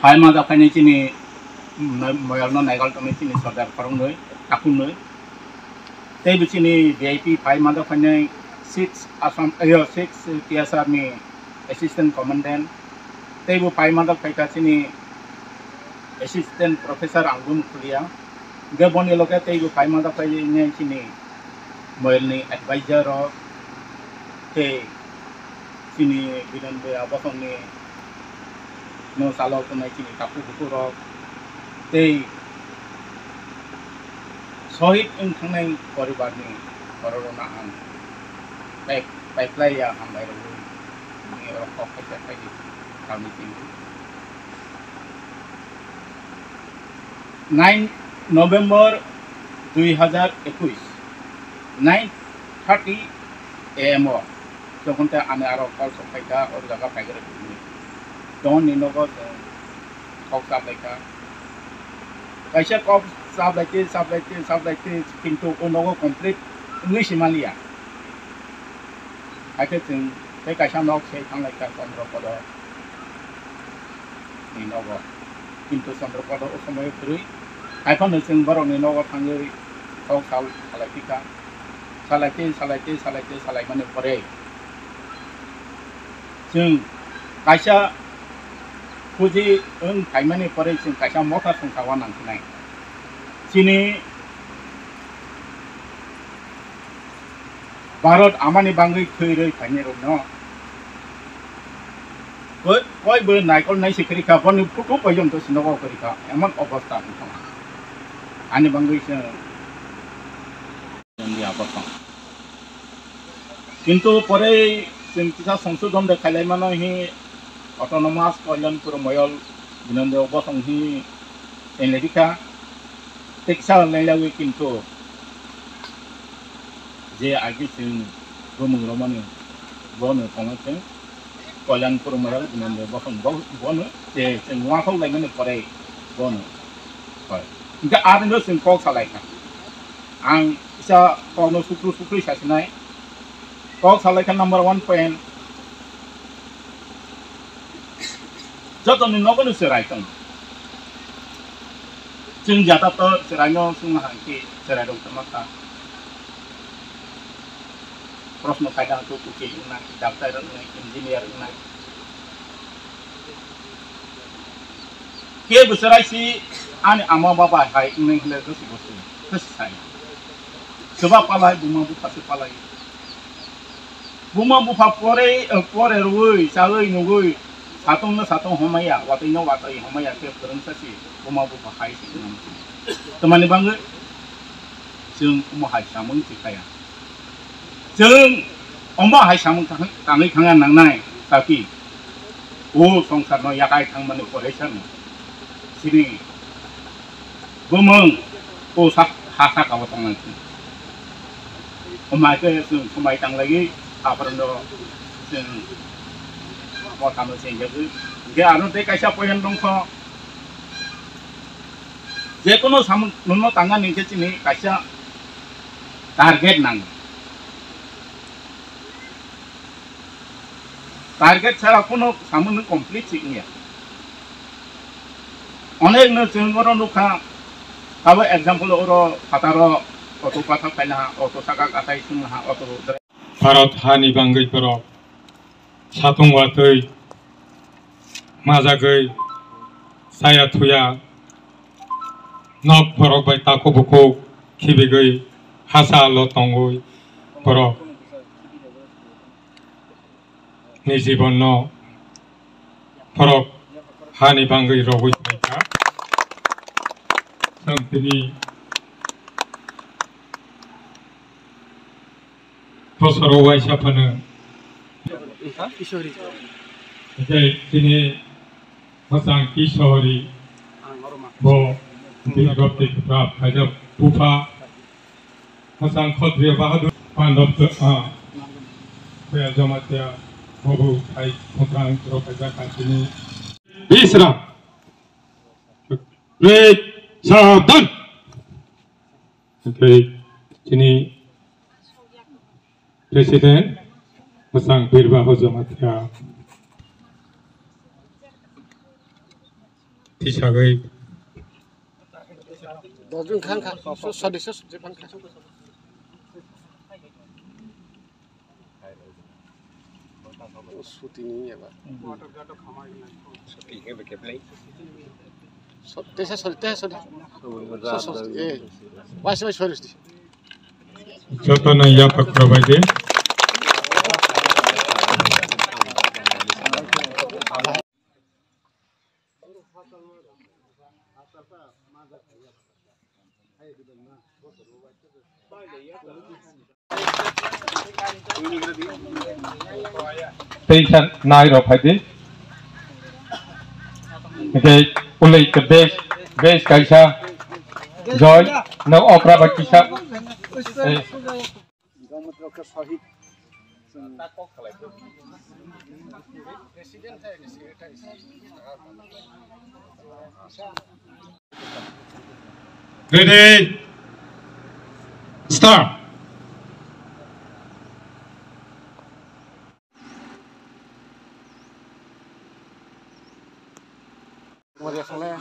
Hai mada kani chini moyal no naikal to chini sardar karung noi takun noi. Tei bichini VIP hai mada kani 6 TS Army Assistant Commandant. Tei bu hai mada kai ka chini Assistant Professor Angum Kulia. Gabon eloka tei bu hai mada kai ni chini moyal ni advisor ro tei chini bidan be abasong ni no salau to nai chini tapu bukuro tei sohit ing thangnai poribar ni corona ang pipeline ya hambai ro ni rokok kai kami ting 9 November 2021 9:30 AM যখন তে আনে আরো কল সকাইটা ওর জায়গা পাইগরে don ni nogo kok sab laika kaisa kok sab laite pintu ko nogo complete ngui simalia ake ting kai kaisa nok sei thang laika sondro podo ni nogo pintu sondro podo o somoy frui iphone sing baro ni nogo thangri kok sab salaitika salai mane pore jeng kaisa Puji kaimani pore sing kaisa mota sungkawan nangkinai. Sini Barat amani bangai khairoi khaine rokno. Koi be naikol nai sikri ka boni putu payom to sinogo kari ka emon obostha nthong. Ani bangai se ndi abostha. Kintu pore sing kisa sangsodon de khalai mano hi autonomous Kolyanpur moyol binande obosong hi enledika teksa lelawi kintu je agi sing gomung romani bono kongateng Kolyanpur moyol binande obosong bono je sing wakhau laimane pore bono hoi inga arno sing kok salaika ang isa kono sukru sasinai kok salaika number 1 point Jatuh ni nopo ni serai tong, jeng jatuh to serai no sung hangki serai dong temata, pros no kadang tu kuki ina, dokter ina, engineer ina, kia berserai si ane ama bapa hai ina hilir tu si bosu, kesai, sebab palai buma bupa si palai, buma bupa pore ruy, salai nugui. Satong homaya, watai homaya ke berangsa si buma bupa hai si nang. Temani bangga, jeng umah hai samung si kaya. Jeng umah hai samung tangi kangan nang nai, tapi songsar no yakai tang mani koresan. Sini bumeng hasak awatong nang. Umah ke jeng umah tang lagi apa rendo jeng mau tamu sih jadi, dia anu dek kaisa poin dongko, je kono sam nuno tangan nih sini kaisa target nang, target saya kono samun komplit sih ini ya, onek nih cenggoron luka, kalau example oro pataro auto patah pena auto sakak atai semua auto Bharat hani bangai poro satung watoi majagai saya thuya nok borok bai tako buko khibigai hasa lo tongoi poro ni jibon no borok hani bangai rogoi baika samtini tosoro wai sapana Jadi sini masang kisori, bo diagap dikrap, ada pupa, masang khotria bahadur, pandop tu kaya jamatnya, bobu kai kontrang teropajakan sini. Isra, break, sadan. Okay, sini Presiden. Masang birba hojamatya 티샤의 너좀 칸칸 서디서 제반 칸 shooting ba shooting ke ke play tesa sorry eh why sorry 저토는 야팍 프로바이드 Thwi Thangnai Rophadi. Okay, Khwlai the base kaisa joy no opera bakisa. Ready, start. Khwlai